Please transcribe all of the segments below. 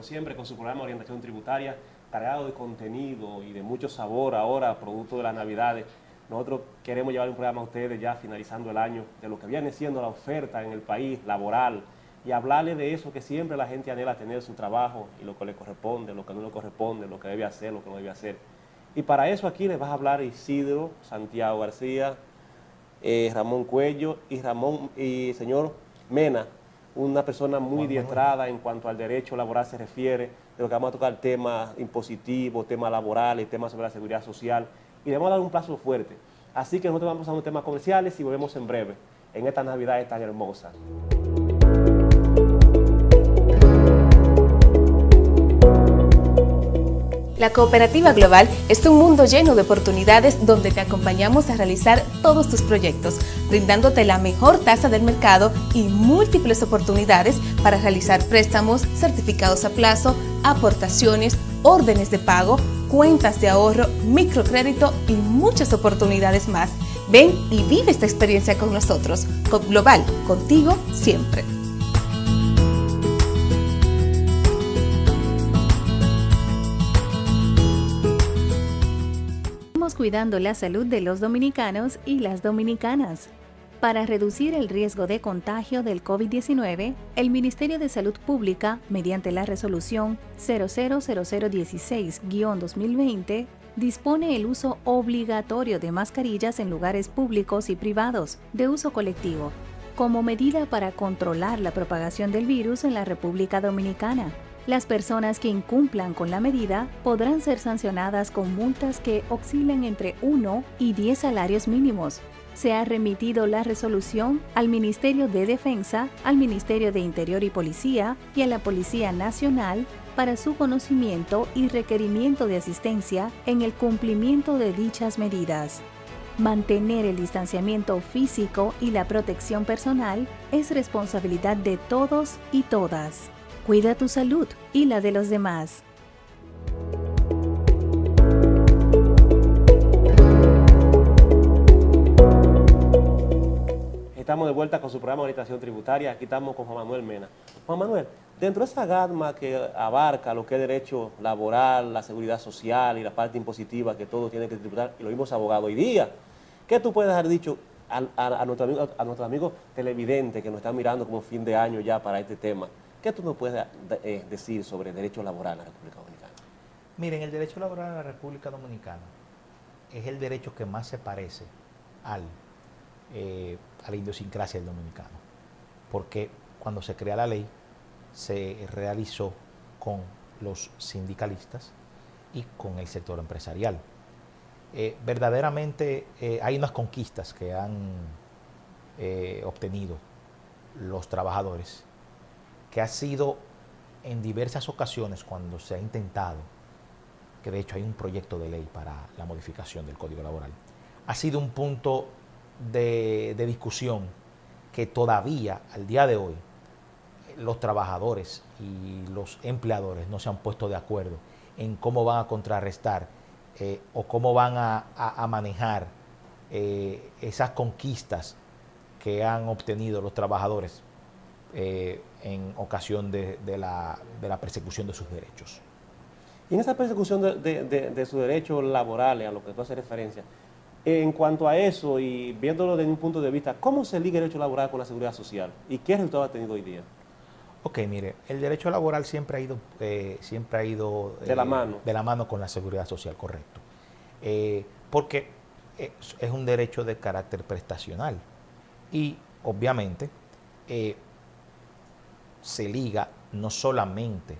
siempre, con su programa de Orientación Tributaria, cargado de contenido y de mucho sabor ahora, producto de las Navidades. Nosotros queremos llevar un programa a ustedes ya finalizando el año, de lo que viene siendo la oferta en el país laboral, y hablarles de eso que siempre la gente anhela tener su trabajo y lo que le corresponde, lo que no le corresponde, lo que debe hacer, lo que no debe hacer. Y para eso aquí les vas a hablar Isidro Santiago García, Ramón Cuello y señor Mena, una persona muy diestrada en cuanto al derecho laboral se refiere, de lo que vamos a tocar temas impositivos, temas laborales, temas sobre la seguridad social, y le vamos a dar un plazo fuerte. Así que nosotros vamos a unos temas comerciales y volvemos en breve, en estas Navidades tan hermosas. La Cooperativa Global es un mundo lleno de oportunidades donde te acompañamos a realizar todos tus proyectos, brindándote la mejor tasa del mercado y múltiples oportunidades para realizar préstamos, certificados a plazo, aportaciones, órdenes de pago, cuentas de ahorro, microcrédito y muchas oportunidades más. Ven y vive esta experiencia con nosotros. COP Global, contigo siempre. Cuidando la salud de los dominicanos y las dominicanas. Para reducir el riesgo de contagio del COVID-19, el Ministerio de Salud Pública, mediante la resolución 000016-2020, dispone el uso obligatorio de mascarillas en lugares públicos y privados de uso colectivo, como medida para controlar la propagación del virus en la República Dominicana. Las personas que incumplan con la medida podrán ser sancionadas con multas que oscilen entre 1 y 10 salarios mínimos. Se ha remitido la resolución al Ministerio de Defensa, al Ministerio de Interior y Policía y a la Policía Nacional para su conocimiento y requerimiento de asistencia en el cumplimiento de dichas medidas. Mantener el distanciamiento físico y la protección personal es responsabilidad de todos y todas. Cuida tu salud y la de los demás. Estamos de vuelta con su programa de Orientación Tributaria. Aquí estamos con Juan Manuel Mena. Juan Manuel, dentro de esa gama que abarca lo que es derecho laboral, la seguridad social y la parte impositiva que todos tienen que tributar, y lo vimos abogados hoy día, ¿qué tú puedes haber dicho a nuestros amigos televidentes que nos están mirando como fin de año ya para este tema? ¿Qué tú nos puedes decir sobre el derecho laboral en la República Dominicana? Miren, el derecho laboral en la República Dominicana es el derecho que más se parece a la idiosincrasia del dominicano, porque cuando se crea la ley se realizó con los sindicalistas y con el sector empresarial. Verdaderamente hay unas conquistas que han obtenido los trabajadores, que ha sido en diversas ocasiones cuando se ha intentado, que de hecho hay un proyecto de ley para la modificación del Código Laboral, ha sido un punto de discusión que todavía, al día de hoy, los trabajadores y los empleadores no se han puesto de acuerdo en cómo van a contrarrestar o cómo van a manejar esas conquistas que han obtenido los trabajadores en ocasión de la persecución de sus derechos. Y en esa persecución de sus derechos laborales, a lo que tú haces referencia, en cuanto a eso y viéndolo desde un punto de vista, ¿cómo se liga el derecho laboral con la seguridad social? ¿Y qué resultado ha tenido hoy día? Ok, mire, el derecho laboral siempre ha ido de la mano con la seguridad social, correcto. Porque es un derecho de carácter prestacional y obviamente se liga no solamente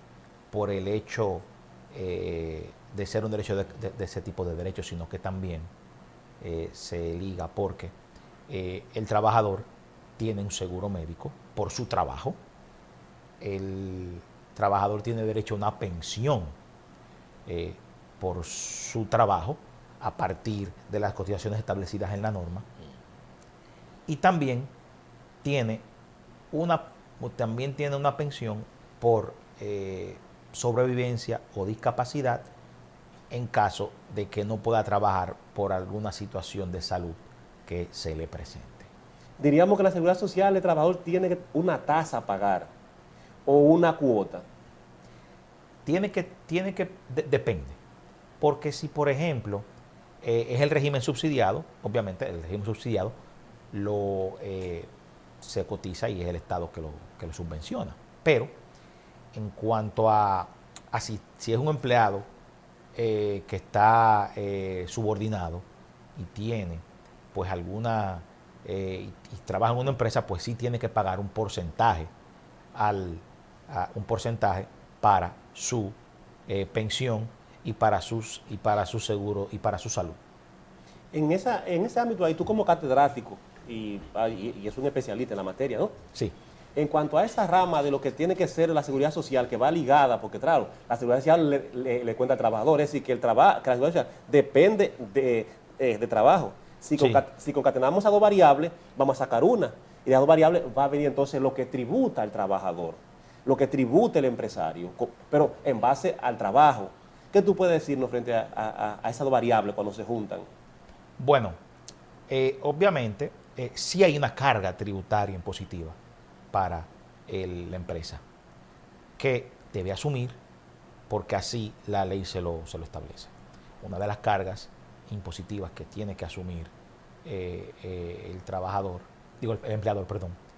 por el hecho de ser un derecho de ese tipo de derechos, sino que también se liga porque el trabajador tiene un seguro médico por su trabajo, el trabajador tiene derecho a una pensión por su trabajo a partir de las cotizaciones establecidas en la norma, y también tiene una pensión por sobrevivencia o discapacidad en caso de que no pueda trabajar por alguna situación de salud que se le presente. Diríamos que la seguridad social del trabajador tiene una tasa a pagar o una cuota. Depende. Porque si, por ejemplo, es el régimen subsidiado, obviamente el régimen subsidiado se cotiza y es el Estado que lo subvenciona. Pero en cuanto a si es un empleado que está subordinado y tiene pues y trabaja en una empresa, pues sí tiene que pagar un porcentaje para su pensión y para su seguro y para su salud. En ese ámbito ahí, tú como catedrático y es un especialista en la materia, ¿no? Sí. En cuanto a esa rama de lo que tiene que ser la seguridad social, que va ligada, porque claro, la seguridad social le cuenta al trabajador, es decir, que la seguridad social depende de trabajo. Si concatenamos a dos variables, vamos a sacar una. Y de las dos variables va a venir entonces lo que tributa el trabajador, lo que tributa el empresario, pero en base al trabajo. ¿Qué tú puedes decirnos frente a esas dos variables cuando se juntan? Bueno, obviamente sí hay una carga tributaria impositiva para la empresa que debe asumir porque así la ley se lo establece. Una de las cargas impositivas que tiene que asumir el empleador,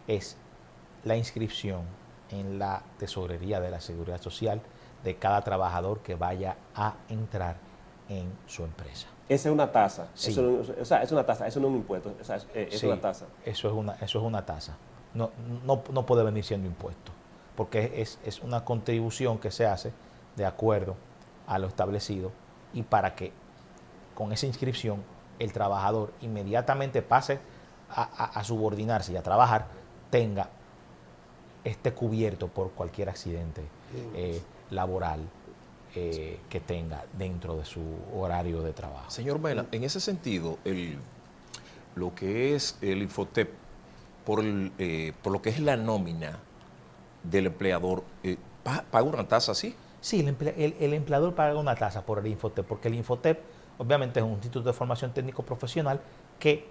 es la inscripción en la tesorería de la Seguridad Social de cada trabajador que vaya a entrar en su empresa. Esa es una tasa. Sí. Es una tasa, eso no es un impuesto, es Sí, una tasa. Eso es una tasa. No puede venir siendo impuesto, porque es una contribución que se hace de acuerdo a lo establecido y para que con esa inscripción el trabajador inmediatamente pase a subordinarse y a trabajar, esté cubierto por cualquier accidente laboral que tenga dentro de su horario de trabajo. Señor Mena, en ese sentido, lo que es el Infotep, por lo que es la nómina del empleador, ¿paga una tasa así? Sí, el empleador paga una tasa por el Infotep, porque el Infotep obviamente es un instituto de formación técnico profesional que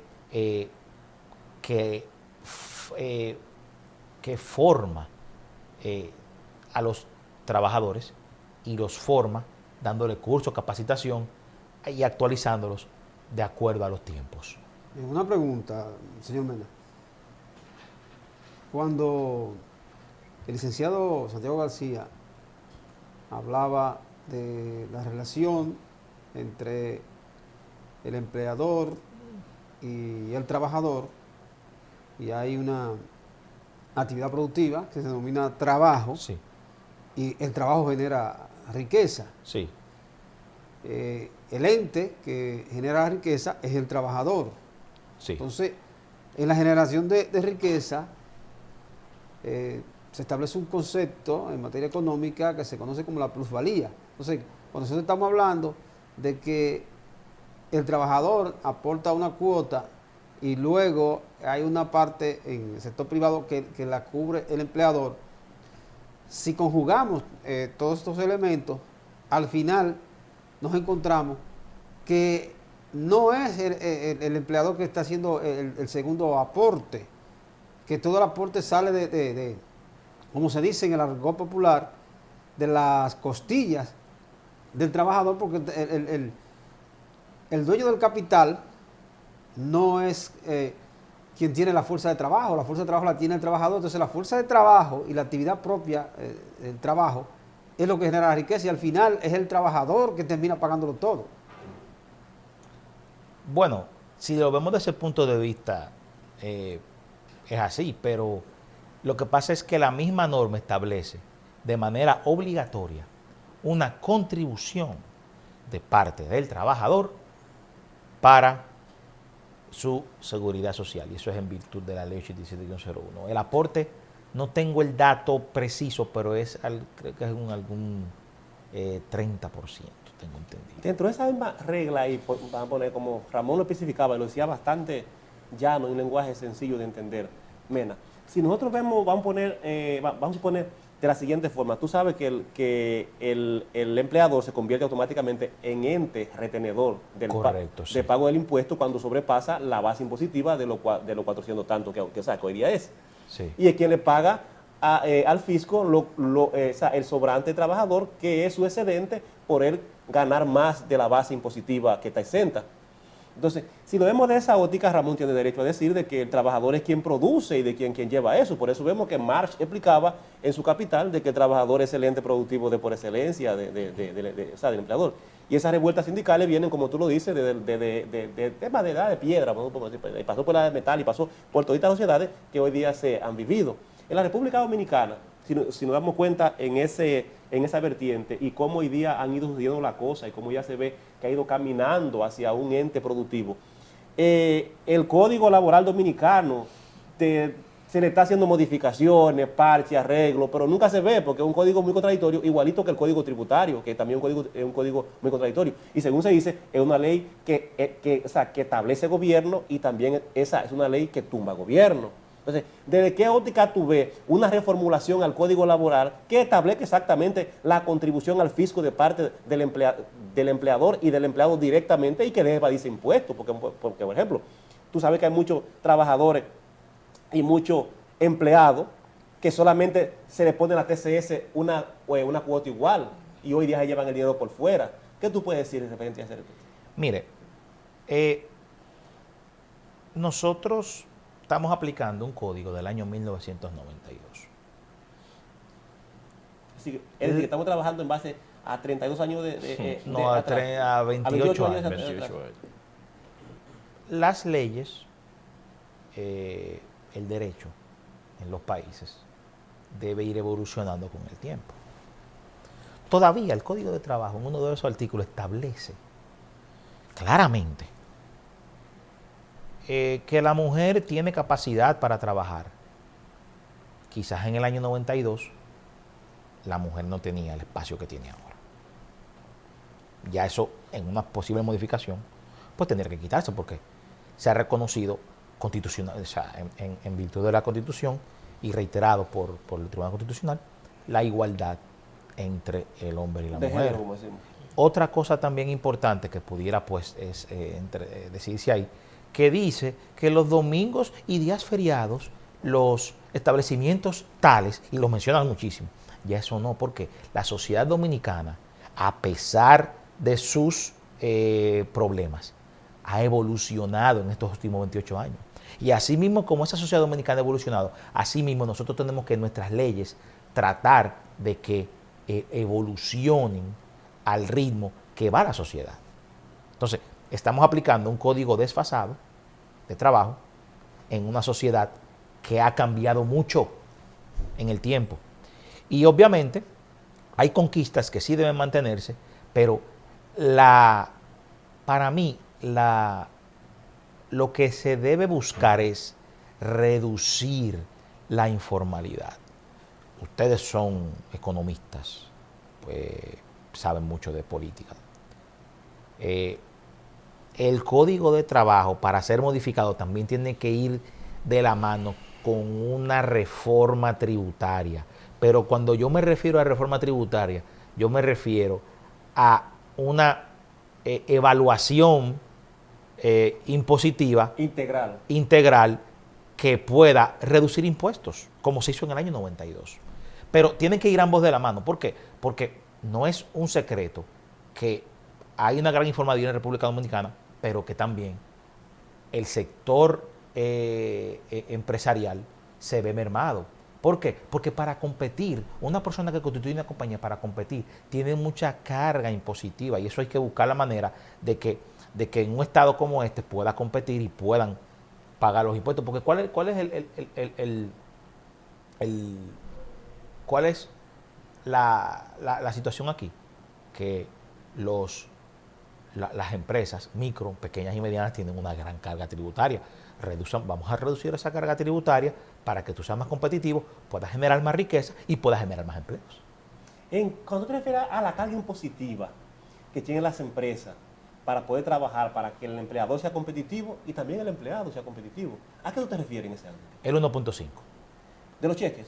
forma a los trabajadores y los forma dándole curso, capacitación y actualizándolos de acuerdo a los tiempos. Una pregunta, señor Mena. Cuando el licenciado Santiago García hablaba de la relación entre el empleador y el trabajador, y hay una actividad productiva que se denomina trabajo, Sí, y el trabajo genera riqueza. sí, El ente que genera la riqueza es el trabajador. sí. Entonces, en la generación de riqueza, se establece un concepto en materia económica que se conoce como la plusvalía. Entonces, cuando nosotros estamos hablando de que el trabajador aporta una cuota y luego hay una parte en el sector privado que la cubre el empleador, si conjugamos todos estos elementos, al final nos encontramos que no es el empleador que está haciendo el segundo aporte, que todo el aporte sale de, como se dice en el argot popular, de las costillas del trabajador, porque el dueño del capital no es quien tiene la fuerza de trabajo la tiene el trabajador. Entonces la fuerza de trabajo y la actividad propia del trabajo es lo que genera la riqueza y al final es el trabajador que termina pagándolo todo. Bueno, si lo vemos desde ese punto de vista, es así, pero lo que pasa es que la misma norma establece de manera obligatoria una contribución de parte del trabajador para su seguridad social, y eso es en virtud de la ley 87-01. El aporte, no tengo el dato preciso, pero creo que es algún 30%, tengo entendido. Dentro de esa misma regla, y vamos a poner como Ramón lo especificaba, y lo decía bastante llano, en un lenguaje sencillo de entender, Mena, si nosotros vemos, vamos a suponer de la siguiente forma, tú sabes que el empleador se convierte automáticamente en ente retenedor de pago del impuesto cuando sobrepasa la base impositiva de los 400 tanto que hoy día es. Sí. Y es quien le paga al fisco o sea, el sobrante trabajador, que es su excedente, por él ganar más de la base impositiva que está exenta. Entonces, si lo vemos de esa óptica, Ramón tiene derecho a decir de que el trabajador es quien produce y de quien lleva eso. Por eso vemos que Marx explicaba en su Capital de que el trabajador es el ente productivo de por excelencia o sea, del empleador. Y esas revueltas sindicales vienen, como tú lo dices, de temas de edad de piedra, ¿no? Y pasó por la de metal y pasó por todas estas sociedades que hoy día se han vivido. En la República Dominicana, si nos damos cuenta en esa vertiente y cómo hoy día han ido sucediendo la cosa y cómo ya se ve que ha ido caminando hacia un ente productivo, el Código Laboral Dominicano se le está haciendo modificaciones, parches, arreglos, pero nunca se ve porque es un código muy contradictorio, igualito que el Código Tributario, que también es un código muy contradictorio. Y según se dice, es una ley que establece gobierno y también esa es una ley que tumba gobierno. Entonces, ¿desde qué óptica tú ves una reformulación al Código Laboral que establezca exactamente la contribución al fisco de parte del empleador y del empleado directamente y que deje evadirse impuestos? Porque, por ejemplo, tú sabes que hay muchos trabajadores y muchos empleados que solamente se les pone a la TCS una cuota igual y hoy día se llevan el dinero por fuera. ¿Qué tú puedes decir referente a hacer esto? Mire, nosotros estamos aplicando un código del año 1992. Es decir, que estamos trabajando en base a 32 años a 28 años. 28 años. Las leyes, el derecho en los países debe ir evolucionando con el tiempo. Todavía el Código de Trabajo, en uno de esos artículos, establece claramente que la mujer tiene capacidad para trabajar. Quizás en el año 92 la mujer no tenía el espacio que tiene ahora. Ya eso, en una posible modificación, pues tendría que quitarse porque se ha reconocido constitucional, o sea, en virtud de la Constitución y reiterado por el Tribunal Constitucional, la igualdad entre el hombre y la mujer. Género, como decimos. Otra cosa también importante que pudiera pues decirse ahí, que dice que los domingos y días feriados, los establecimientos tales, y los mencionan muchísimo, ya eso no, porque la sociedad dominicana, a pesar de sus problemas, ha evolucionado en estos últimos 28 años. Y así mismo como esa sociedad dominicana ha evolucionado, así mismo nosotros tenemos que en nuestras leyes tratar de que evolucionen al ritmo que va la sociedad. Entonces, estamos aplicando un código desfasado de trabajo en una sociedad que ha cambiado mucho en el tiempo. Y obviamente hay conquistas que sí deben mantenerse, pero para mí lo que se debe buscar es reducir la informalidad. Ustedes son economistas, pues saben mucho de política. El Código de Trabajo, para ser modificado, también tiene que ir de la mano con una reforma tributaria. Pero cuando yo me refiero a reforma tributaria, yo me refiero a una evaluación impositiva integral que pueda reducir impuestos, como se hizo en el año 92. Pero tienen que ir ambos de la mano. ¿Por qué? Porque no es un secreto que hay una gran informalidad en la República Dominicana, pero que también el sector empresarial se ve mermado. ¿Por qué? Porque para competir, una persona que constituye una compañía para competir tiene mucha carga impositiva y eso hay que buscar la manera de que en un estado como este pueda competir y puedan pagar los impuestos. Porque ¿cuál es la situación aquí? Que las empresas micro, pequeñas y medianas tienen una gran carga tributaria. Vamos a reducir esa carga tributaria para que tú seas más competitivo, puedas generar más riqueza y puedas generar más empleos. Cuando te refieres a la carga impositiva que tienen las empresas para poder trabajar, para que el empleador sea competitivo y también el empleado sea competitivo, ¿a qué tú te refieres en ese ámbito? El 1.5. ¿De los cheques?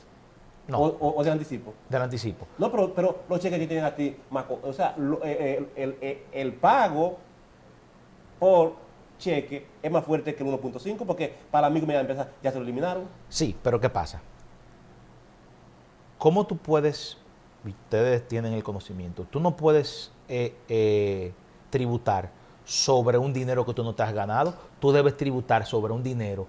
No. ¿O del anticipo? Del anticipo. No, pero los cheques que tienen a ti, o sea, el pago por cheque es más fuerte que el 1.5 porque para mí como empresa ya se lo eliminaron. Sí, pero ¿qué pasa? ¿cómo tú puedes, ustedes tienen el conocimiento, tú no puedes tributar sobre un dinero que tú no te has ganado, tú debes tributar sobre un dinero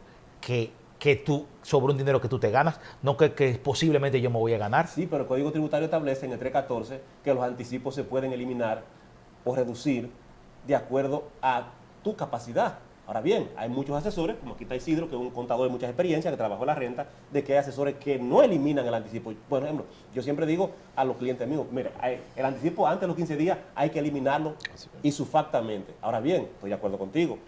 sobre un dinero que tú te ganas, no que posiblemente yo me voy a ganar? Sí, pero el Código Tributario establece en el 314 que los anticipos se pueden eliminar o reducir de acuerdo a tu capacidad. Ahora bien, hay muchos asesores, como aquí está Isidro, que es un contador de mucha experiencia, que trabajó en la renta, de que hay asesores que no eliminan el anticipo. Por ejemplo, yo siempre digo a los clientes míos, mira, el anticipo antes de los 15 días hay que eliminarlo isufactamente. Ahora bien, estoy de acuerdo contigo.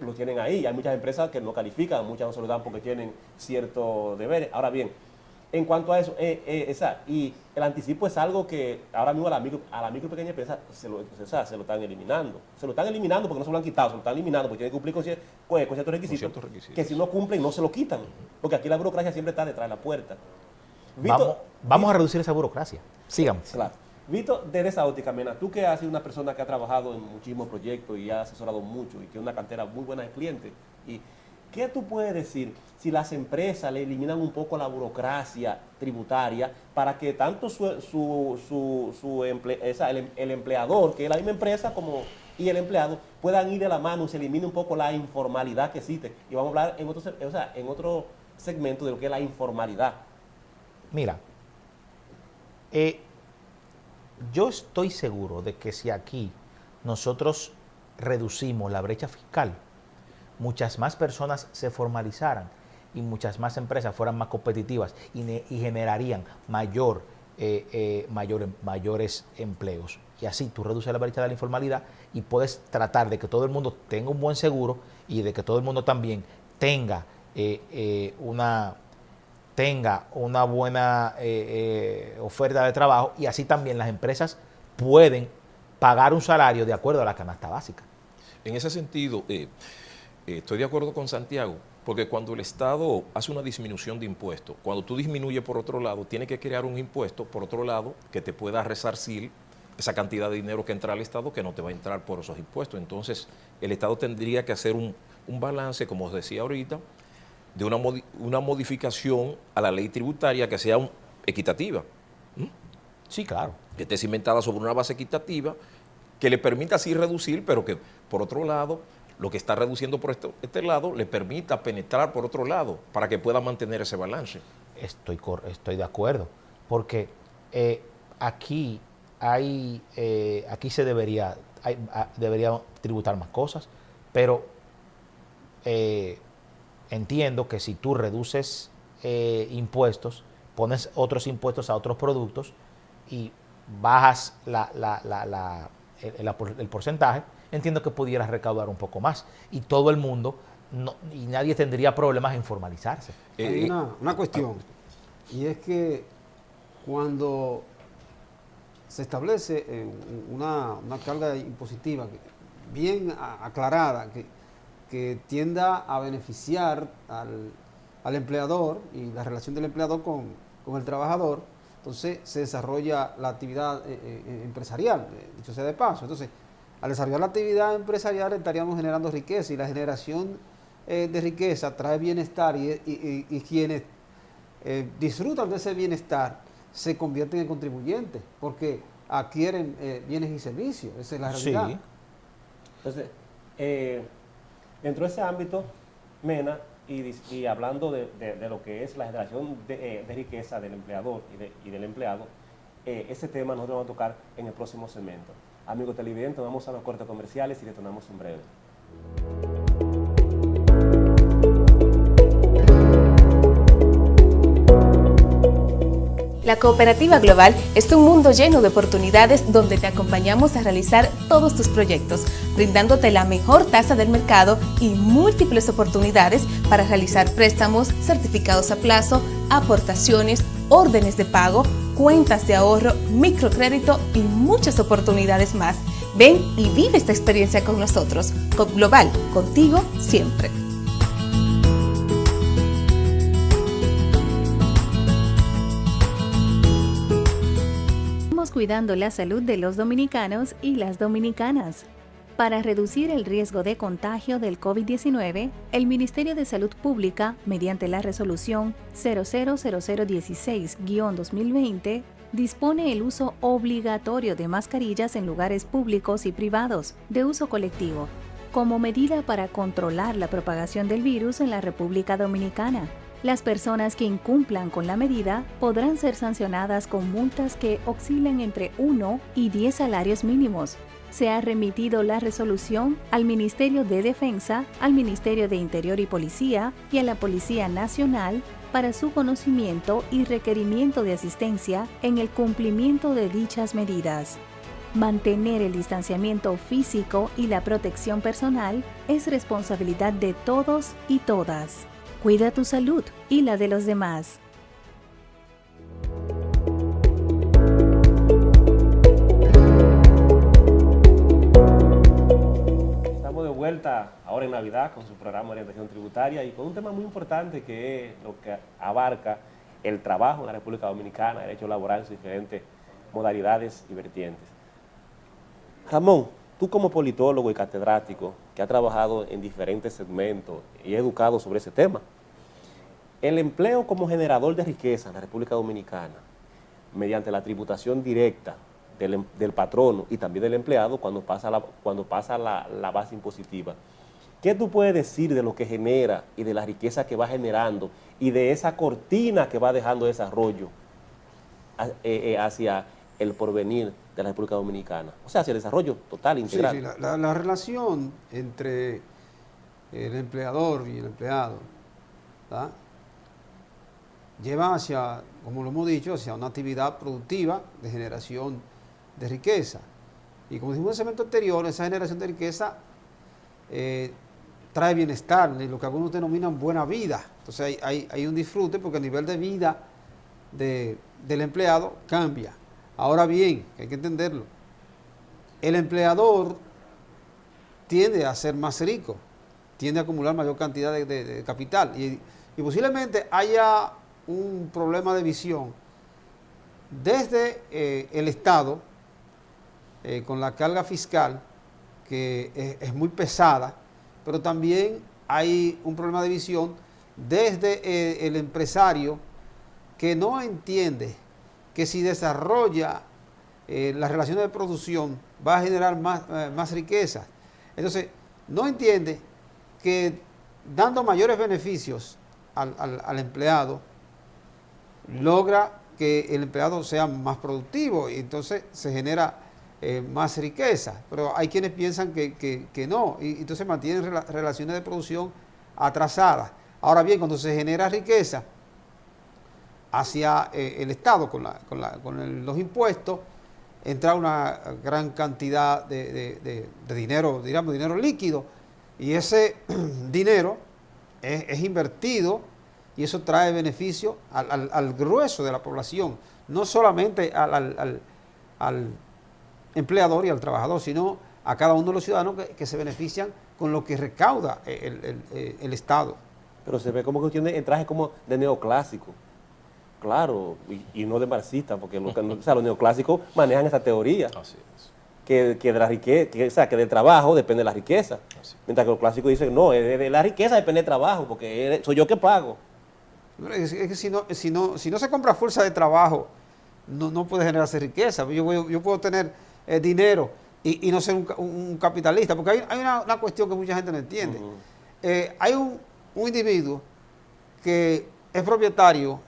Lo tienen ahí. Hay muchas empresas que no califican, muchas no se lo dan porque tienen ciertos deberes. Ahora bien, en cuanto a eso, y el anticipo es algo que ahora mismo a la micro y pequeña empresa se lo están eliminando. Se lo están eliminando porque no se lo han quitado, se lo están eliminando porque tienen que cumplir con ciertos requisitos. Que si no cumplen, no se lo quitan. Porque aquí la burocracia siempre está detrás de la puerta. Vamos a reducir esa burocracia. Sigamos. Claro. Víctor, desde esa óptica, Mena, tú que has sido una persona que ha trabajado en muchísimos proyectos y ha asesorado mucho y tiene una cantera muy buena de clientes, ¿qué tú puedes decir si las empresas le eliminan un poco la burocracia tributaria para que tanto el empleador, que es la misma empresa, y el empleado puedan ir de la mano y se elimine un poco la informalidad que existe? Y vamos a hablar en otro segmento de lo que es la informalidad. Mira, yo estoy seguro de que si aquí nosotros reducimos la brecha fiscal, muchas más personas se formalizaran y muchas más empresas fueran más competitivas y generarían mayores empleos. Y así tú reduces la brecha de la informalidad y puedes tratar de que todo el mundo tenga un buen seguro y de que todo el mundo también tenga una buena oferta de trabajo, y así también las empresas pueden pagar un salario de acuerdo a la canasta básica. En ese sentido, estoy de acuerdo con Santiago, porque cuando el Estado hace una disminución de impuestos, cuando tú disminuyes por otro lado, tiene que crear un impuesto por otro lado que te pueda resarcir esa cantidad de dinero que entra al Estado, que no te va a entrar por esos impuestos. Entonces, el Estado tendría que hacer un balance, como os decía ahorita, de una modificación a la ley tributaria que sea equitativa. Sí, claro. Que esté cimentada sobre una base equitativa, que le permita así reducir, pero que por otro lado, lo que está reduciendo por este lado, le permita penetrar por otro lado, para que pueda mantener ese balance. Estoy de acuerdo, porque aquí se debería tributar más cosas, pero entiendo que si tú reduces impuestos, pones otros impuestos a otros productos y bajas el porcentaje, entiendo que pudieras recaudar un poco más y todo el mundo, y nadie tendría problemas en formalizarse. Hay una cuestión, y es que cuando se establece una carga impositiva bien aclarada, que tienda a beneficiar al empleador y la relación del empleador con el trabajador, entonces se desarrolla la actividad empresarial, dicho sea de paso. Entonces, al desarrollar la actividad empresarial estaríamos generando riqueza, y la generación de riqueza trae bienestar, y quienes disfrutan de ese bienestar se convierten en contribuyentes porque adquieren bienes y servicios. Esa es la realidad. Sí. Entonces, dentro de ese ámbito, Mena, y hablando de lo que es la generación de riqueza del empleador y del empleado, ese tema nosotros vamos a tocar en el próximo segmento. Amigos televidentes, vamos a los cortes comerciales y retornamos en breve. La Cooperativa Global es un mundo lleno de oportunidades donde te acompañamos a realizar todos tus proyectos, brindándote la mejor tasa del mercado y múltiples oportunidades para realizar préstamos, certificados a plazo, aportaciones, órdenes de pago, cuentas de ahorro, microcrédito y muchas oportunidades más. Ven y vive esta experiencia con nosotros. COP Global, contigo siempre. Cuidando la salud de los dominicanos y las dominicanas. Para reducir el riesgo de contagio del COVID-19, el Ministerio de Salud Pública, mediante la resolución 000016-2020, dispone el uso obligatorio de mascarillas en lugares públicos y privados de uso colectivo, como medida para controlar la propagación del virus en la República Dominicana. Las personas que incumplan con la medida podrán ser sancionadas con multas que oscilan entre 1 y 10 salarios mínimos. Se ha remitido la resolución al Ministerio de Defensa, al Ministerio de Interior y Policía y a la Policía Nacional para su conocimiento y requerimiento de asistencia en el cumplimiento de dichas medidas. Mantener el distanciamiento físico y la protección personal es responsabilidad de todos y todas. Cuida tu salud y la de los demás. Estamos de vuelta ahora en Navidad con su programa de orientación tributaria y con un tema muy importante que es lo que abarca el trabajo en la República Dominicana, derecho laboral en sus diferentes modalidades y vertientes. Ramón, tú como politólogo y catedrático que ha trabajado en diferentes segmentos y educado sobre ese tema, el empleo como generador de riqueza en la República Dominicana, mediante la tributación directa del patrono y también del empleado cuando pasa la base impositiva, ¿qué tú puedes decir de lo que genera y de la riqueza que va generando y de esa cortina que va dejando desarrollo hacia el porvenir de la República Dominicana? O sea, hacia el desarrollo total, integral. Sí, la relación entre el empleador y el empleado, ¿verdad?, lleva hacia, como lo hemos dicho, hacia una actividad productiva de generación de riqueza. Y como dijimos en el segmento anterior, esa generación de riqueza trae bienestar, lo que algunos denominan buena vida. Entonces hay un disfrute porque el nivel de vida del empleado cambia. Ahora bien, hay que entenderlo, el empleador tiende a ser más rico, tiende a acumular mayor cantidad de capital y posiblemente haya un problema de visión desde el Estado con la carga fiscal que es muy pesada, pero también hay un problema de visión desde el empresario que no entiende que si desarrolla las relaciones de producción va a generar más riqueza. Entonces, no entiende que dando mayores beneficios al empleado, logra que el empleado sea más productivo y entonces se genera más riqueza. Pero hay quienes piensan que no, y entonces mantienen relaciones de producción atrasadas. Ahora bien, cuando se genera riqueza hacia el Estado con los impuestos, entra una gran cantidad de dinero, digamos, dinero líquido, y ese dinero es invertido y eso trae beneficio al grueso de la población, no solamente al empleador y al trabajador, sino a cada uno de los ciudadanos que se benefician con lo que recauda el Estado. Pero se ve como que tiene el traje como de neoclásico. Claro, y no de marxista, porque los neoclásicos manejan esa teoría. Así es. Que de la riqueza, que del trabajo depende de la riqueza. Así. Mientras que los clásicos dicen, no, de la riqueza depende del trabajo, porque soy yo que pago. Es que si no se compra fuerza de trabajo, no puede generarse riqueza. Yo puedo tener dinero y no ser un capitalista, porque hay una cuestión que mucha gente no entiende. Hay un individuo que es propietario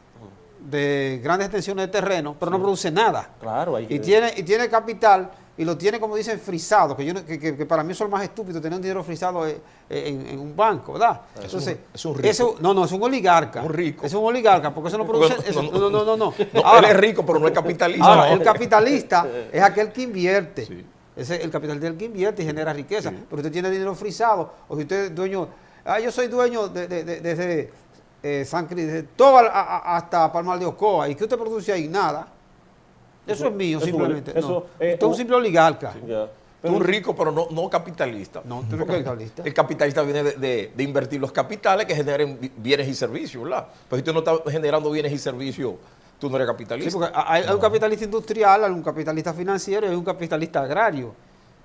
de grandes extensiones de terreno, pero no produce nada. Claro, y tiene capital y lo tiene, como dicen, frisado, que para mí eso es lo más estúpido, tener un dinero frisado en un banco, ¿verdad? Entonces, es un rico. es un oligarca. Un rico. Es un oligarca, porque eso no produce... No. Ahora, él es rico, pero no es capitalista. Ahora, el capitalista es aquel que invierte. Sí. El capitalista es el que invierte y genera riqueza. Sí. Pero usted tiene dinero frisado, o si usted es dueño... yo soy dueño desde San Cristóbal hasta Palmar de Ocoa. ¿Y qué usted produce ahí? Nada. Eso es mío, simplemente. Usted es un simple oligarca. Sí, ya. Tú un rico, pero no capitalista. No, tú no eres capitalista. El capitalista viene de invertir los capitales que generen bienes y servicios, ¿verdad? Pues si tú no estás generando bienes y servicios, tú no eres capitalista. Sí, porque hay un capitalista industrial, hay un capitalista financiero y hay un capitalista agrario.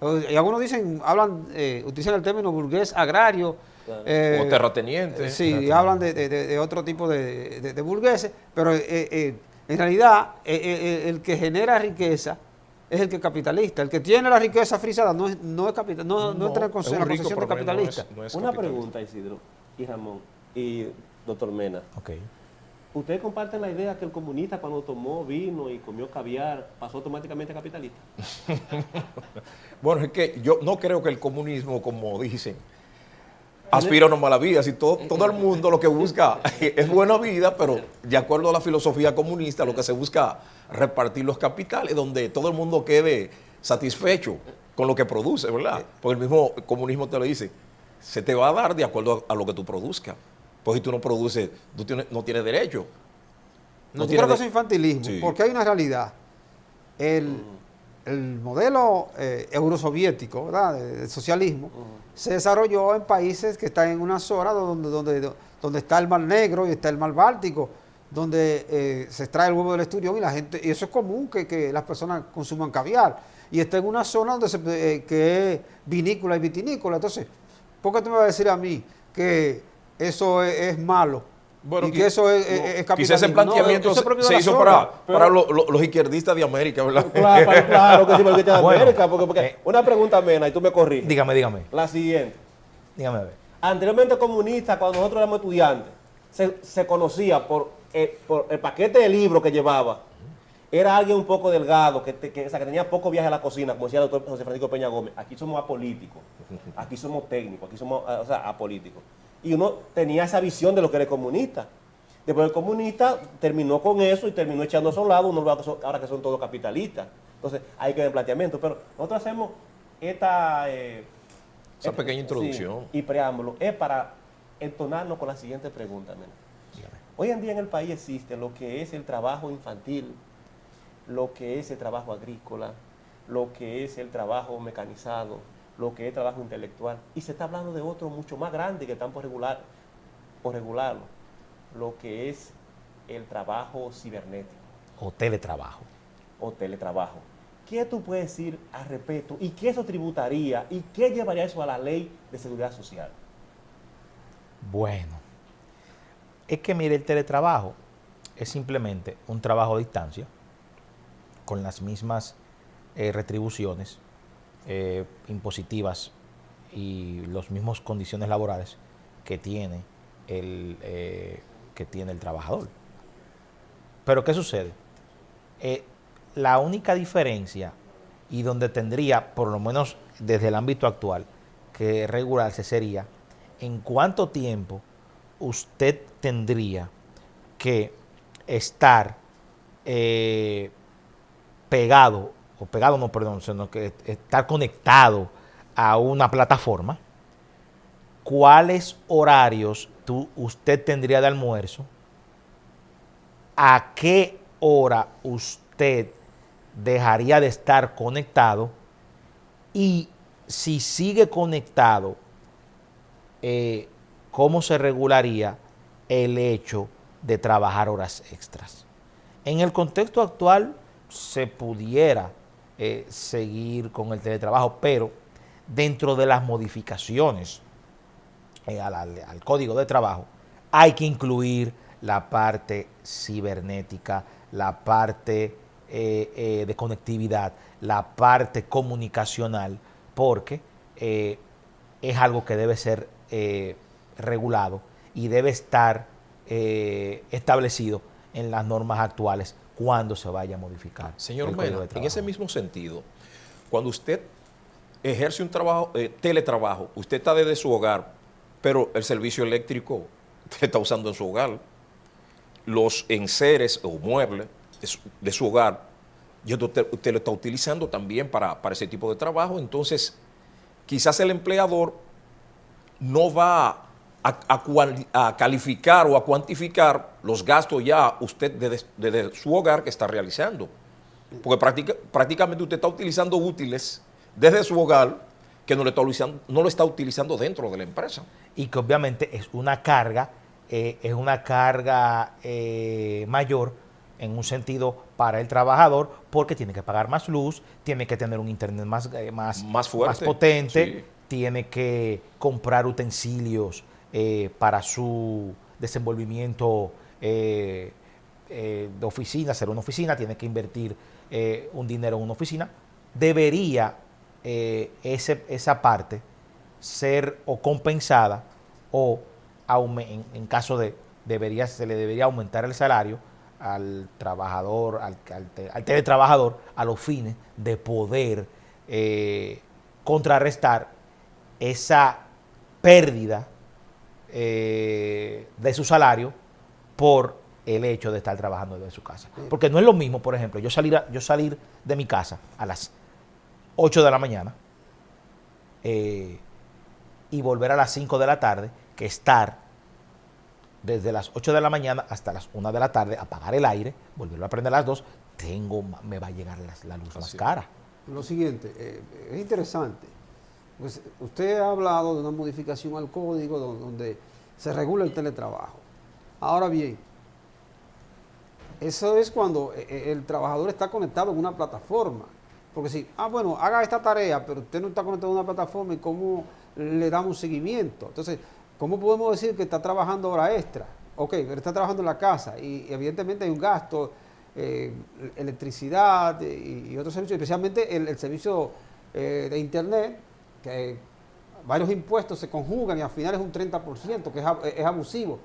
Y algunos utilizan el término burgués agrario. O terrateniente. Sí, y hablan de otro tipo de burgueses, pero en realidad el que genera riqueza es el que es capitalista. El que tiene la riqueza frisada no es capital, no entra en la concepción de capitalista. Una pregunta, Isidro y Ramón y doctor Mena. Okay. ¿Ustedes comparten la idea que el comunista cuando tomó vino y comió caviar pasó automáticamente a capitalista? Bueno, es que yo no creo que el comunismo, como dicen, aspira a una mala vida. Si todo el mundo lo que busca es buena vida, pero de acuerdo a la filosofía comunista, lo que se busca repartir los capitales, donde todo el mundo quede satisfecho con lo que produce, ¿verdad? Porque el mismo comunismo te lo dice, se te va a dar de acuerdo a lo que tú produzcas. Pues si tú no produces, no tienes derecho. Yo creo que eso es infantilismo, Sí. porque hay una realidad. El modelo eurosoviético, ¿verdad?, de socialismo, se desarrolló en países que están en una zona donde está el Mar Negro y está el Mar Báltico, donde se extrae el huevo del esturión y eso es común que las personas consuman caviar. Y está en una zona donde que es vinícola y vitinícola. Entonces, ¿por qué tú me vas a decir a mí que eso es malo? Bueno, y que eso es capitalismo. Quizás ese planteamiento se hizo para los izquierdistas de América, ¿verdad? Claro que sí, porque de Bueno, América. Porque una pregunta, Mena, y tú me corriges. Dígame. La siguiente. Dígame a ver. Anteriormente comunista, cuando nosotros éramos estudiantes, se conocía por el paquete de libros que llevaba. Era alguien un poco delgado, que tenía poco viaje a la cocina, como decía el doctor José Francisco Peña Gómez. Aquí somos apolíticos, aquí somos técnicos, aquí somos apolíticos. Y uno tenía esa visión de lo que era el comunista. Después el comunista terminó con eso y terminó echándose a un lado, ahora que son todos capitalistas. Entonces hay que ver el planteamiento. Pero nosotros hacemos esa pequeña introducción. Sí, y preámbulo. Es para entonarnos con la siguiente pregunta. Hoy en día en el país existe lo que es el trabajo infantil, lo que es el trabajo agrícola, lo que es el trabajo mecanizado, lo que es trabajo intelectual, y se está hablando de otro mucho más grande que están por regularlo, lo que es el trabajo cibernético. O teletrabajo. ¿Qué tú puedes decir al respecto? ¿Y qué eso tributaría? ¿Y qué llevaría eso a la ley de seguridad social? Bueno, es que mire, el teletrabajo es simplemente un trabajo a distancia con las mismas retribuciones impositivas y las mismas condiciones laborales que tiene el trabajador. Pero ¿qué sucede? La única diferencia y donde tendría, por lo menos desde el ámbito actual, que regularse sería en cuánto tiempo usted tendría que estar sino que estar conectado a una plataforma, cuáles horarios usted tendría de almuerzo, a qué hora usted dejaría de estar conectado y si sigue conectado, cómo se regularía el hecho de trabajar horas extras. En el contexto actual se pudiera seguir con el teletrabajo, pero dentro de las modificaciones al Código de Trabajo hay que incluir la parte cibernética, la parte de conectividad, la parte comunicacional, porque es algo que debe ser regulado y debe estar establecido en las normas actuales cuando se vaya a modificar. Señor el Código Mena, de Trabajo. en ese mismo sentido, cuando usted ejerce un trabajo, teletrabajo, usted está desde su hogar, pero el servicio eléctrico usted está usando en su hogar, los enseres o muebles de su hogar, y usted lo está utilizando también para ese tipo de trabajo. Entonces, quizás el empleador no va a calificar o a cuantificar los gastos ya usted desde su hogar que está realizando. Porque prácticamente usted está utilizando útiles desde su hogar que no lo está utilizando dentro de la empresa. Y que obviamente es una carga mayor en un sentido para el trabajador, porque tiene que pagar más luz, tiene que tener un internet más fuerte, más potente, sí. Tiene que comprar utensilios para su desenvolvimiento de oficina, hacer una oficina, tiene que invertir un dinero en una oficina. Debería esa parte ser o compensada o en caso de se le debería aumentar el salario al trabajador, al teletrabajador, a los fines de poder contrarrestar esa pérdida de su salario por el hecho de estar trabajando desde su casa. Porque no es lo mismo, por ejemplo, yo salir de mi casa a las 8 de la mañana y volver a las 5 de la tarde, que estar desde las 8 de la mañana hasta las 1 de la tarde, apagar el aire, volverlo a prender a las 2, me va a llegar la luz más cara. Lo siguiente, es interesante. Pues usted ha hablado de una modificación al código donde se regula el teletrabajo. Ahora bien, eso es cuando el trabajador está conectado en una plataforma. Porque si, bueno, haga esta tarea, pero usted no está conectado a una plataforma, ¿y cómo le damos seguimiento? Entonces, ¿cómo podemos decir que está trabajando hora extra? Ok, pero está trabajando en la casa y evidentemente hay un gasto, electricidad y otros servicios, especialmente el servicio de internet, que varios impuestos se conjugan y al final es un 30%, que es abusivo.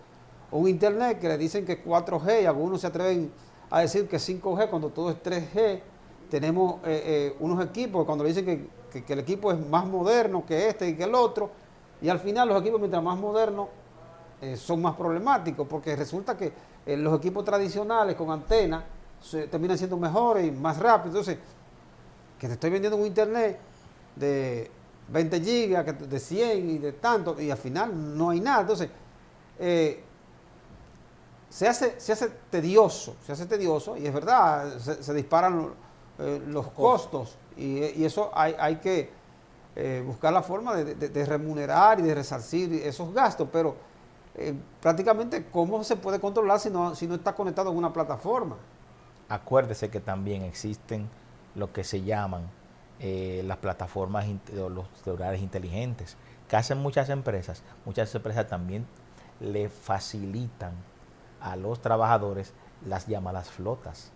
O un internet que le dicen que es 4G y algunos se atreven a decir que es 5G cuando todo es 3G. Tenemos unos equipos cuando le dicen que el equipo es más moderno que este y que el otro, y al final los equipos mientras más modernos son más problemáticos, porque resulta que los equipos tradicionales con antena terminan siendo mejores y más rápidos. Entonces, que te estoy vendiendo un internet de 20 gigas, de 100 y de tanto, y al final no hay nada. Entonces, se hace tedioso, y es verdad, se disparan los costos, y eso hay que buscar la forma de remunerar y de resarcir esos gastos, pero prácticamente, ¿cómo se puede controlar si no está conectado en una plataforma? Acuérdese que también existen lo que se llaman las plataformas los celulares inteligentes, que hacen muchas empresas también le facilitan a los trabajadores las llamadas flotas,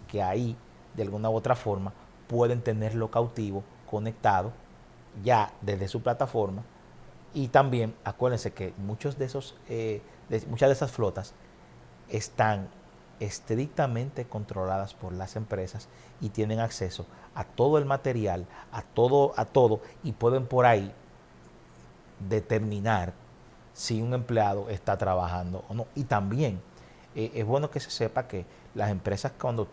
que ahí de alguna u otra forma pueden tenerlo cautivo, conectado ya desde su plataforma. Y también acuérdense que muchas de esas flotas están estrictamente controladas por las empresas y tienen acceso a todo el material, a todo, y pueden por ahí determinar si un empleado está trabajando o no. Y también es bueno que se sepa que las empresas cuando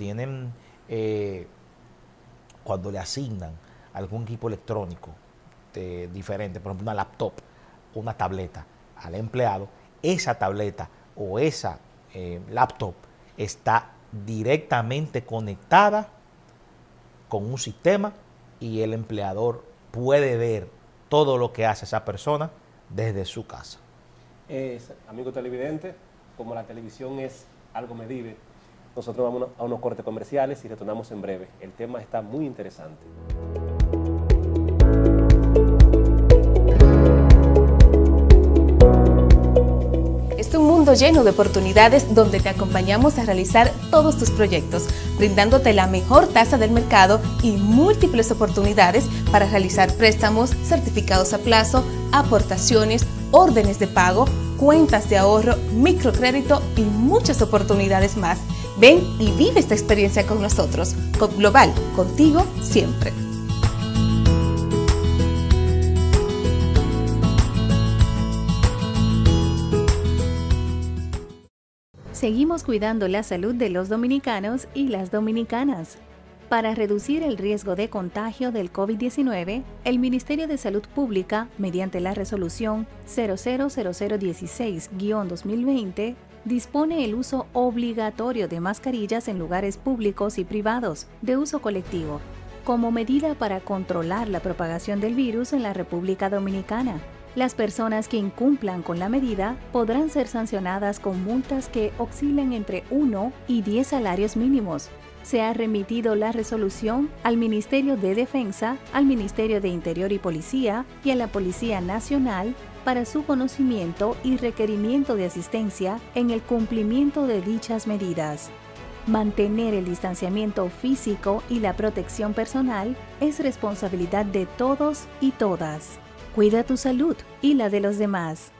le asignan algún equipo electrónico diferente, por ejemplo una laptop, una tableta al empleado, esa tableta o esa laptop está directamente conectada con un sistema y el empleador puede ver todo lo que hace esa persona desde su casa. Amigo televidente, como la televisión es algo medible, nosotros vamos a unos cortes comerciales y retornamos en breve. El tema está muy interesante. Es un mundo lleno de oportunidades donde te acompañamos a realizar todos tus proyectos, brindándote la mejor tasa del mercado y múltiples oportunidades para realizar préstamos, certificados a plazo, aportaciones, órdenes de pago, cuentas de ahorro, microcrédito y muchas oportunidades más. Ven y vive esta experiencia con nosotros. COP Global, contigo siempre. Seguimos cuidando la salud de los dominicanos y las dominicanas. Para reducir el riesgo de contagio del COVID-19, el Ministerio de Salud Pública, mediante la resolución 000016-2020, dispone el uso obligatorio de mascarillas en lugares públicos y privados, de uso colectivo, como medida para controlar la propagación del virus en la República Dominicana. Las personas que incumplan con la medida podrán ser sancionadas con multas que oscilen entre 1 y 10 salarios mínimos. Se ha remitido la resolución al Ministerio de Defensa, al Ministerio de Interior y Policía y a la Policía Nacional para su conocimiento y requerimiento de asistencia en el cumplimiento de dichas medidas. Mantener el distanciamiento físico y la protección personal es responsabilidad de todos y todas. Cuida tu salud y la de los demás.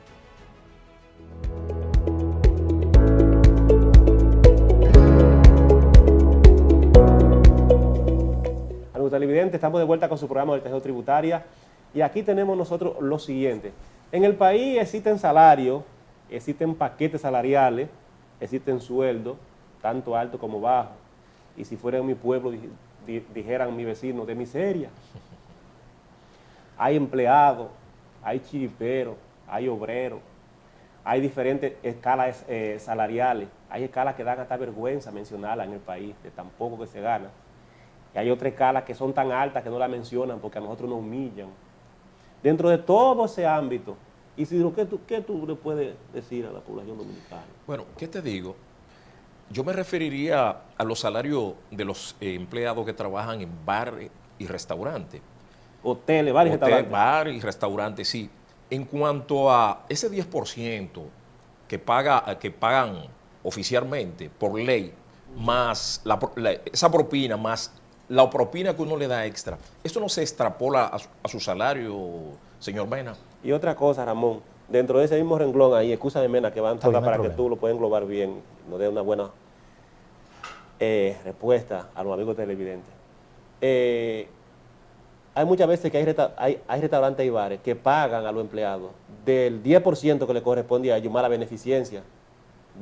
Amigos televidentes, estamos de vuelta con su programa de Tejido Tributaria y aquí tenemos nosotros lo siguiente. En el país existen salarios, existen paquetes salariales, existen sueldos, tanto alto como bajo. Y si fuera en mi pueblo, dijeran mi vecino, de miseria. Hay empleados, hay chiriperos, hay obreros, hay diferentes escalas salariales. Hay escalas que dan hasta vergüenza mencionarlas en el país, de tan poco que se gana. Y hay otras escalas que son tan altas que no la mencionan porque a nosotros nos humillan. Dentro de todo ese ámbito, Isidro, ¿qué tú le puedes decir a la población dominicana? Bueno, ¿qué te digo? Yo me referiría a los salarios de los empleados que trabajan en bares y restaurantes. Hoteles, bares y restaurantes. Bares y restaurantes, sí. En cuanto a ese 10% que pagan oficialmente por ley, más esa propina, más la propina que uno le da extra, ¿esto no se extrapola a su salario, señor Mena? Y otra cosa, Ramón, dentro de ese mismo renglón ahí, excúsame, Mena, que van todas para que tú lo puedas englobar bien, nos dé una buena respuesta a los amigos televidentes. Hay muchas veces que hay restaurantes y bares que pagan a los empleados del 10% que le corresponde a ellos, más la beneficencia.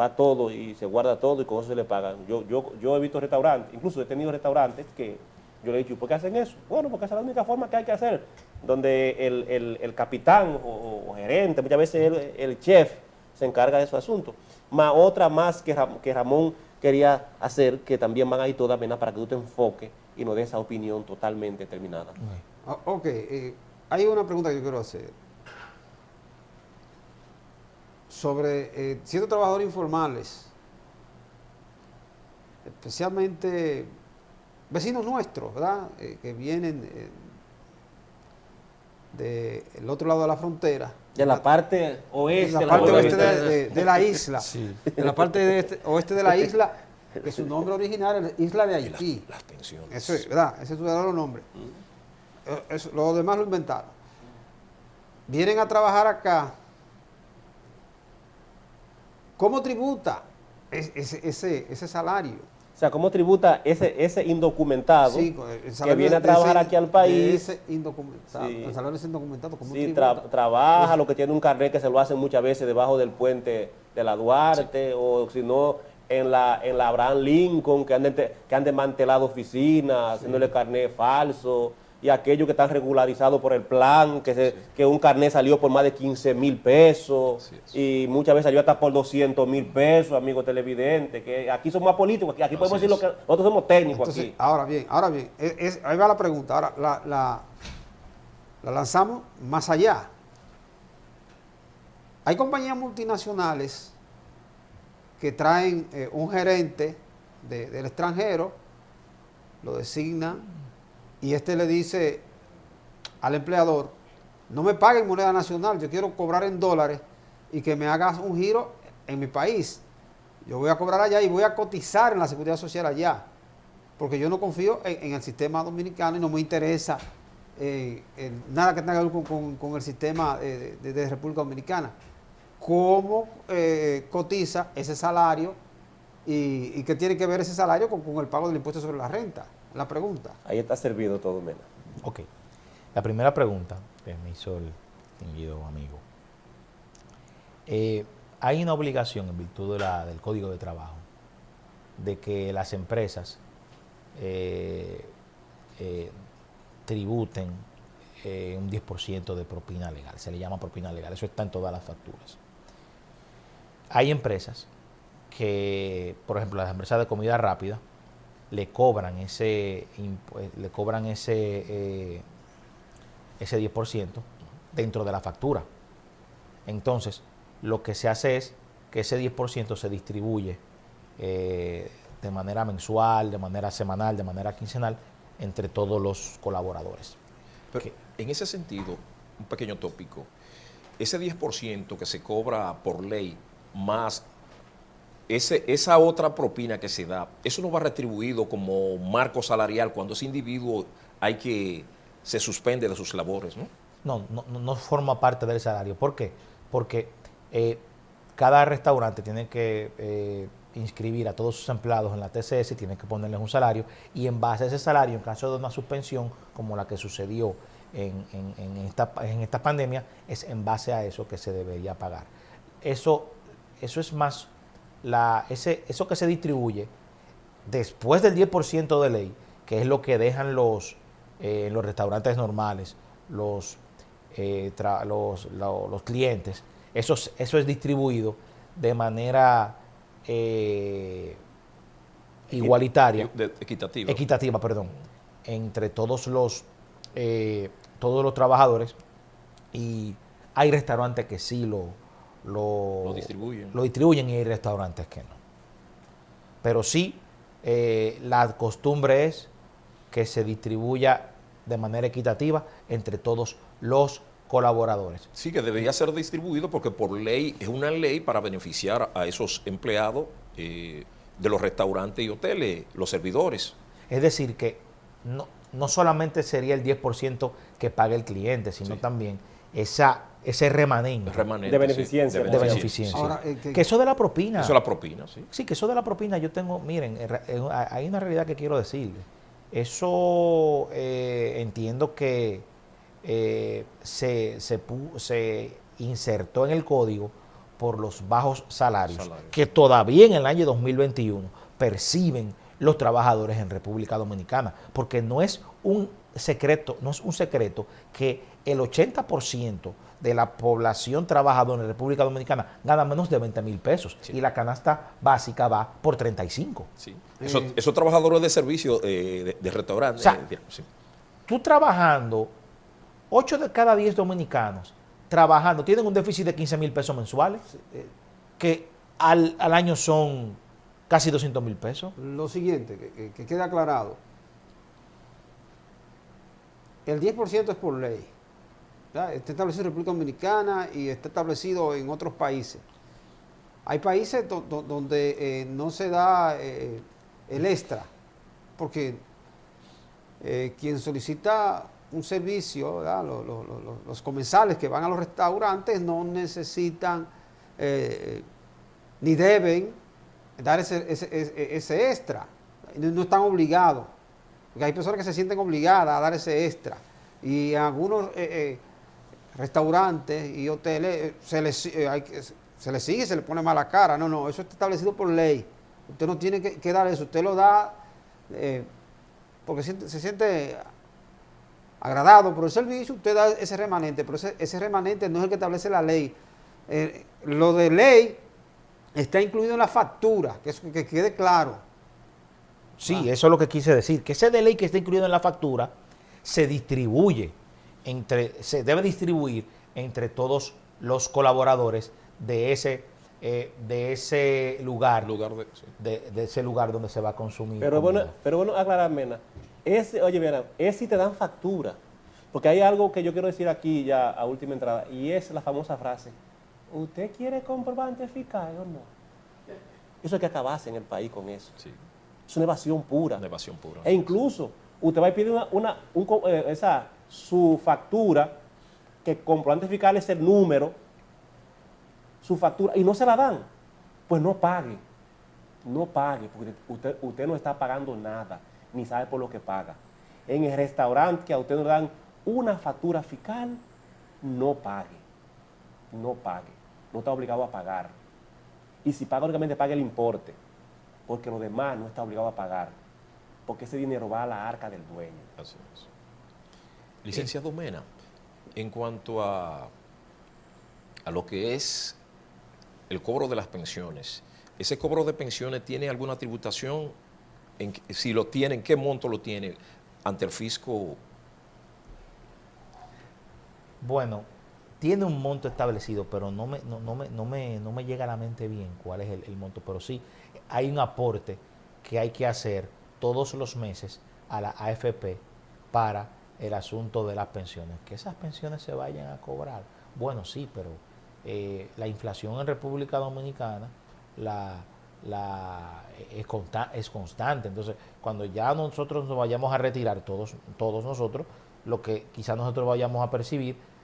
Va todo y se guarda todo y con eso se le pagan. Yo he visto restaurantes, incluso he tenido restaurantes que yo le he dicho, ¿por qué hacen eso? Bueno, porque esa es la única forma que hay que hacer, donde el capitán o gerente, muchas veces el chef se encarga de esos asuntos. Otra más que Ramón quería hacer, que también van ahí todas, para que tú te enfoques y nos des esa opinión totalmente determinada. Ok, hay una pregunta que yo quiero hacer. Sobre ciertos trabajadores informales, especialmente vecinos nuestros, ¿verdad? Que vienen del otro lado de la frontera. De la parte oeste. De la parte oeste de la isla. Sí. De la parte oeste de la isla, que su nombre original es Isla de Haití. Las pensiones. Eso es, ¿verdad? Ese es su verdadero nombre. Los demás lo inventaron. Vienen a trabajar acá. ¿Cómo tributa ese salario? O sea, ¿cómo tributa ese indocumentado que viene a trabajar aquí al país? Ese indocumentado, sí. El salario es indocumentado, ¿cómo tributa? Trabaja, lo que tiene un carnet que se lo hacen muchas veces debajo del puente de la Duarte, sí. O si no, en la Abraham Lincoln, que han desmantelado oficinas, sí. Haciéndole carnet falso. Y aquellos que están regularizados por el plan, que un carnet salió por más de 15,000 pesos, sí, y muchas veces salió hasta por 200,000 pesos, amigos televidentes, que aquí somos más políticos, aquí podemos decir lo que nosotros somos técnicos. Entonces, aquí. Ahora bien, ahí va la pregunta, ahora la lanzamos más allá. Hay compañías multinacionales que traen un gerente del extranjero, lo designan, y le dice al empleador, no me paguen moneda nacional, yo quiero cobrar en dólares y que me hagas un giro en mi país. Yo voy a cobrar allá y voy a cotizar en la seguridad social allá, porque yo no confío en el sistema dominicano y no me interesa nada que tenga que ver con el sistema de República Dominicana. ¿Cómo cotiza ese salario y qué tiene que ver ese salario con el pago del impuesto sobre la renta? La pregunta. Ahí está servido todo, Mena. Ok. La primera pregunta que me hizo el distinguido amigo. Hay una obligación en virtud del Código de Trabajo de que las empresas tributen un 10% de propina legal. Se le llama propina legal. Eso está en todas las facturas. Hay empresas que, por ejemplo, las empresas de comida rápida, le cobran ese 10% dentro de la factura. Entonces, lo que se hace es que ese 10% se distribuye de manera mensual, de manera semanal, de manera quincenal, entre todos los colaboradores. Pero, en ese sentido, un pequeño tópico, ese 10% que se cobra por ley más esa otra propina que se da, ¿eso no va retribuido como marco salarial cuando ese individuo se suspende de sus labores, ¿no? No forma parte del salario. ¿Por qué? Porque cada restaurante tiene que inscribir a todos sus empleados en la TCS, tiene que ponerles un salario, y en base a ese salario, en caso de una suspensión como la que sucedió en esta pandemia, es en base a eso que se debería pagar. Eso es más, eso que se distribuye después del 10% de ley, que es lo que dejan los restaurantes normales, los clientes, eso es distribuido de manera igualitaria, equitativa, entre todos los trabajadores, y hay restaurantes que sí lo distribuyen y hay restaurantes que no. Pero sí, la costumbre es que se distribuya de manera equitativa entre todos los colaboradores. Sí, que debería ser distribuido porque por ley, es una ley para beneficiar a esos empleados de los restaurantes y hoteles, los servidores. Es decir, que no solamente sería el 10% que pague el cliente, sino también ese remanente de beneficencia. De beneficencia. Ahora, que eso de la propina. Eso es la propina, sí. Sí, que eso de la propina, yo tengo, miren, hay una realidad que quiero decirle. Eso entiendo que se insertó en el código por los bajos salarios que todavía en el año 2021 perciben los trabajadores en República Dominicana, porque no es un secreto que el 80% de la población trabajadora en República Dominicana gana menos de 20,000 pesos, y la canasta básica va por 35. Sí. Esos trabajadores de servicio de restaurantes. O sea, tú trabajando, 8 de cada 10 dominicanos trabajando tienen un déficit de 15,000 pesos mensuales, que al año son casi 200,000 pesos. Lo siguiente, que quede aclarado. El 10% es por ley. ¿Ya? Está establecido en República Dominicana y está establecido en otros países. Hay países donde no se da el extra, porque quien solicita un servicio, los comensales que van a los restaurantes no necesitan ni deben dar ese extra. No están obligados, porque hay personas que se sienten obligadas a dar ese extra, y en algunos restaurantes y hoteles se les sigue, se les pone mala cara. No, eso está establecido por ley. Usted no tiene que dar eso, usted lo da porque se siente agradado por el servicio, usted da ese remanente, pero ese remanente no es el que establece la ley. Lo de ley está incluido en la factura, que quede claro. Sí, eso es lo que quise decir, que ese de ley que está incluido en la factura se debe distribuir entre todos los colaboradores de ese lugar, de ese lugar donde se va a consumir. Pero bueno, aclarar, Mena, si te dan factura, porque hay algo que yo quiero decir aquí ya a última entrada, y es la famosa frase: ¿usted quiere comprobante fiscal o no? Eso hay que acabarse en el país con eso. Sí. Es una evasión pura. Una evasión pura. E incluso usted va a pedir su factura, que comprobante fiscal es el número, su factura, y no se la dan. Pues no pague, porque usted no está pagando nada, ni sabe por lo que paga. En el restaurante que a usted no le dan una factura fiscal, no pague, no está obligado a pagar. Y si paga, únicamente pague el importe, porque lo demás no está obligado a pagar, porque ese dinero va a la arca del dueño. Así es. Licenciado Mena, en cuanto a lo que es el cobro de las pensiones, ¿ese cobro de pensiones tiene alguna tributación? Si lo tiene, ¿en qué monto lo tiene ante el fisco? Bueno, tiene un monto establecido, pero no me llega a la mente bien cuál es el monto, pero sí hay un aporte que hay que hacer todos los meses a la AFP para el asunto de las pensiones. Que esas pensiones se vayan a cobrar, bueno, sí, pero la inflación en República Dominicana es constante. Entonces, cuando ya nosotros nos vayamos a retirar, todos nosotros, lo que quizás nosotros vayamos a percibir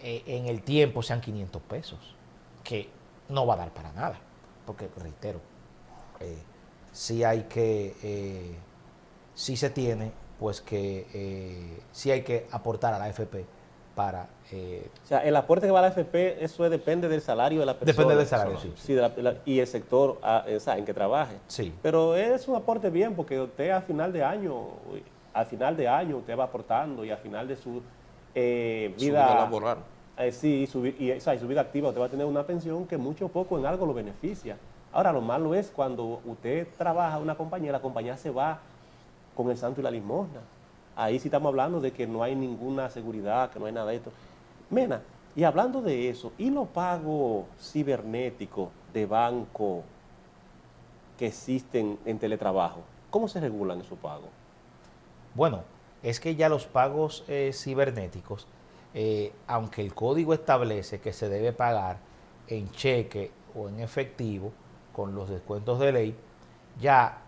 en el tiempo sean 500 pesos, que no va a dar para nada, porque reitero, sí hay que, sí se tiene, pues que sí hay que aportar a la AFP para... O sea, el aporte que va a la AFP, eso depende del salario de la persona. Depende del salario, sí. Sí, y el sector o sea, en que trabaje. Sí. Pero es un aporte bien, porque usted a final de año usted va aportando, y al final de su vida laboral. Sí, su vida activa, usted va a tener una pensión que mucho o poco en algo lo beneficia. Ahora, lo malo es cuando usted trabaja en una compañía, la compañía se va con el santo y la limosna. Ahí sí estamos hablando de que no hay ninguna seguridad, que no hay nada de esto. Mena, y hablando de eso, ¿y los pagos cibernéticos de banco que existen en teletrabajo? ¿Cómo se regulan esos pagos? Bueno, es que ya los pagos cibernéticos, aunque el código establece que se debe pagar en cheque o en efectivo, con los descuentos de ley, ya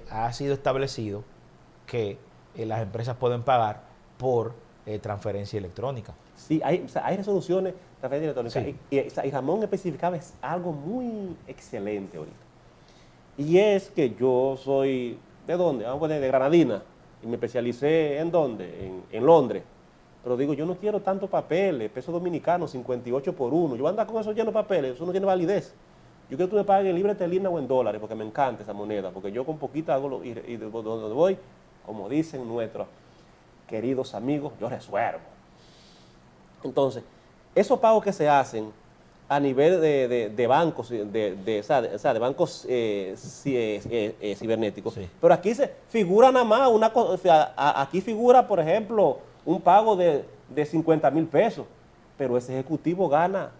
ha sido establecido que las empresas pueden pagar por transferencia electrónica. Sí, hay resoluciones de transferencia electrónica. Sí. Y Ramón especificaba algo muy excelente ahorita. Y es que yo soy, ¿de dónde? Vamos a poner de Granadina. Y me especialicé ¿en dónde? En Londres. Pero digo, yo no quiero tanto papeles, peso dominicano, 58 por 1. Yo voy a andar con eso lleno de papeles, eso no tiene validez. Yo quiero que tú me pagues en libre esterlina o en dólares, porque me encanta esa moneda, porque yo con poquita hago y de donde voy, como dicen nuestros queridos amigos, yo resuelvo. Entonces, esos pagos que se hacen a nivel de bancos, de bancos cibernéticos, Sí. pero aquí se figura nada más una cosa, o sea, aquí figura, por ejemplo, un pago de 50,000 pesos, pero ese ejecutivo gana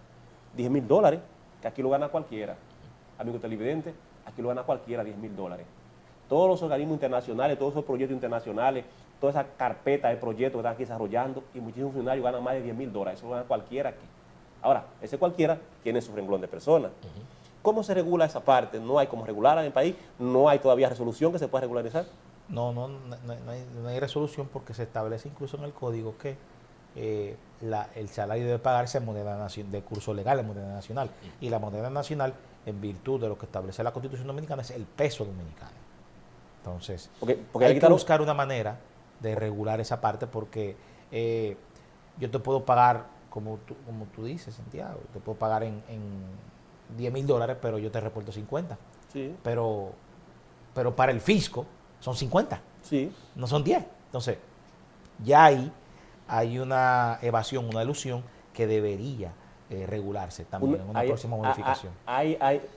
10,000 dólares, que aquí lo gana cualquiera. Amigo televidente, aquí lo gana cualquiera, 10,000 dólares. Todos los organismos internacionales, todos esos proyectos internacionales, toda esa carpeta de proyectos que están aquí desarrollando, y muchísimos funcionarios ganan más de 10,000 dólares. Eso lo gana cualquiera aquí. Ahora, ese cualquiera tiene su renglón de personas. ¿Cómo se regula esa parte? No hay cómo regularla en el país, no hay todavía resolución que se pueda regularizar. No hay resolución, porque se establece incluso en el código que el salario debe pagarse en moneda nacional, de curso legal en moneda nacional. Y la moneda nacional, en virtud de lo que establece la Constitución Dominicana, es el peso dominicano. Entonces, Porque hay que buscar una manera de regular esa parte, porque yo te puedo pagar, como tú dices, Santiago, te puedo pagar en 10,000 dólares, pero yo te reporto 50. Sí. Pero para el fisco son 50, Sí. no son 10. Entonces, ya ahí hay una evasión, una elusión que debería regularse también en una próxima modificación.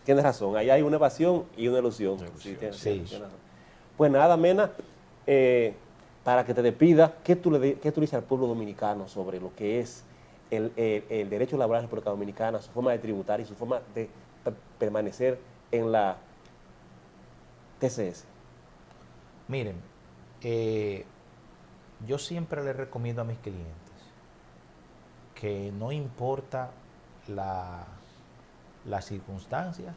Tienes razón, ahí hay una evasión y una ilusión. Sí, tienes razón. Pues nada, Mena, para que te despida, ¿qué tú le dices al pueblo dominicano sobre lo que es el derecho laboral de la República Dominicana, su forma de tributar y su forma de permanecer en la TCS? Miren, yo siempre les recomiendo a mis clientes que no importa la circunstancia,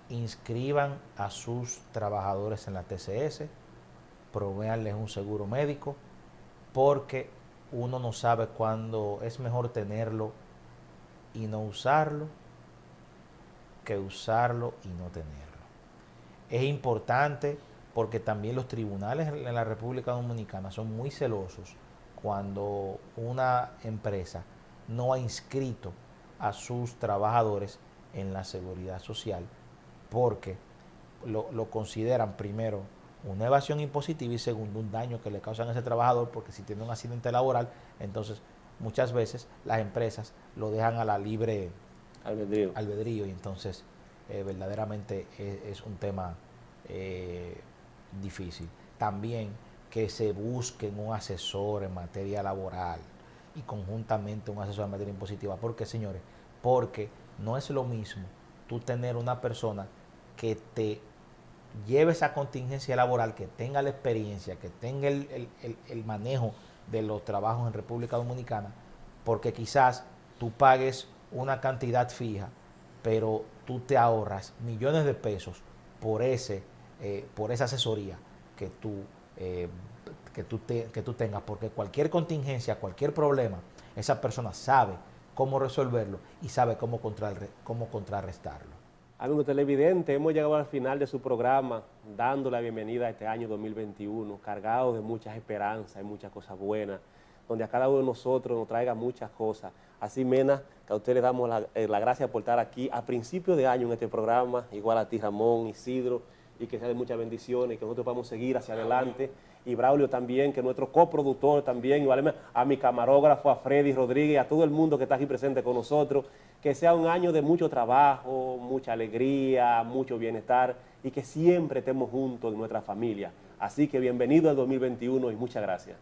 inscriban a sus trabajadores en la TCS, provéanles un seguro médico, porque uno no sabe cuándo es mejor tenerlo y no usarlo que usarlo y no tenerlo. Es importante, porque también los tribunales en la República Dominicana son muy celosos cuando una empresa no ha inscrito a sus trabajadores en la seguridad social, porque lo consideran, primero, una evasión impositiva, y segundo, un daño que le causan a ese trabajador, porque si tiene un accidente laboral, entonces muchas veces las empresas lo dejan a la libre albedrío, y entonces verdaderamente es un tema difícil. También que se busquen un asesor en materia laboral, y conjuntamente un asesor en materia impositiva. ¿Por qué, señores? Porque no es lo mismo tú tener una persona que te lleve esa contingencia laboral, que tenga la experiencia, que tenga el manejo de los trabajos en República Dominicana, porque quizás tú pagues una cantidad fija, pero tú te ahorras millones de pesos por esa asesoría que tú tengas, porque cualquier contingencia, cualquier problema, esa persona sabe cómo resolverlo y sabe cómo contrarrestarlo. Amigos televidentes, hemos llegado al final de su programa, dando la bienvenida a este año 2021, cargado de muchas esperanzas y muchas cosas buenas, donde a cada uno de nosotros nos traiga muchas cosas. Así, Mena, que a usted le damos la gracia por estar aquí a principio de año en este programa, igual a ti, Ramón, Isidro, y que sea de muchas bendiciones, que nosotros podamos seguir hacia adelante. Y Braulio también, que es nuestro coproductor también, igual a mi camarógrafo, a Freddy Rodríguez, a todo el mundo que está aquí presente con nosotros, que sea un año de mucho trabajo, mucha alegría, mucho bienestar y que siempre estemos juntos en nuestra familia. Así que bienvenido al 2021 y muchas gracias.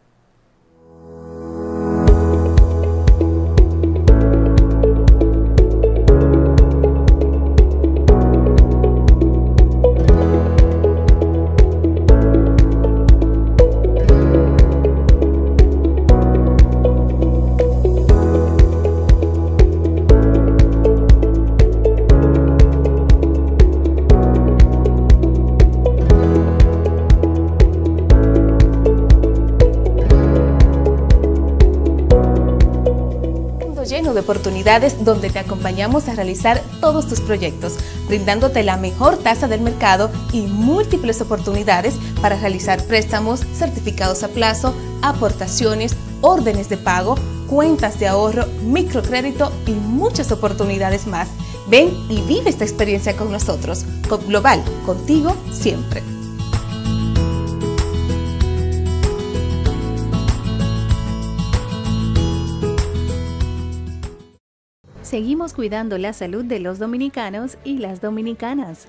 Lleno de oportunidades donde te acompañamos a realizar todos tus proyectos, brindándote la mejor tasa del mercado y múltiples oportunidades para realizar préstamos, certificados a plazo, aportaciones, órdenes de pago, cuentas de ahorro, microcrédito y muchas oportunidades más. Ven y vive esta experiencia con nosotros. COP Global, contigo siempre. Seguimos cuidando la salud de los dominicanos y las dominicanas.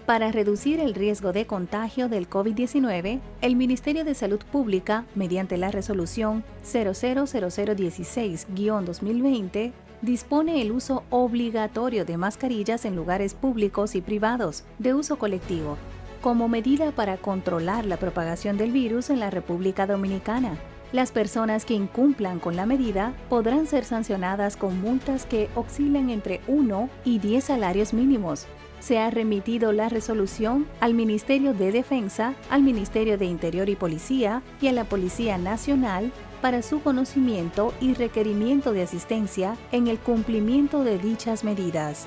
Para reducir el riesgo de contagio del COVID-19, el Ministerio de Salud Pública, mediante la resolución 000016-2020, dispone el uso obligatorio de mascarillas en lugares públicos y privados de uso colectivo, como medida para controlar la propagación del virus en la República Dominicana. Las personas que incumplan con la medida podrán ser sancionadas con multas que oscilan entre 1 y 10 salarios mínimos. Se ha remitido la resolución al Ministerio de Defensa, al Ministerio de Interior y Policía y a la Policía Nacional para su conocimiento y requerimiento de asistencia en el cumplimiento de dichas medidas.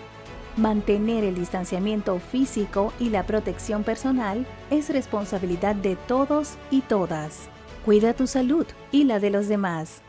Mantener el distanciamiento físico y la protección personal es responsabilidad de todos y todas. Cuida tu salud y la de los demás.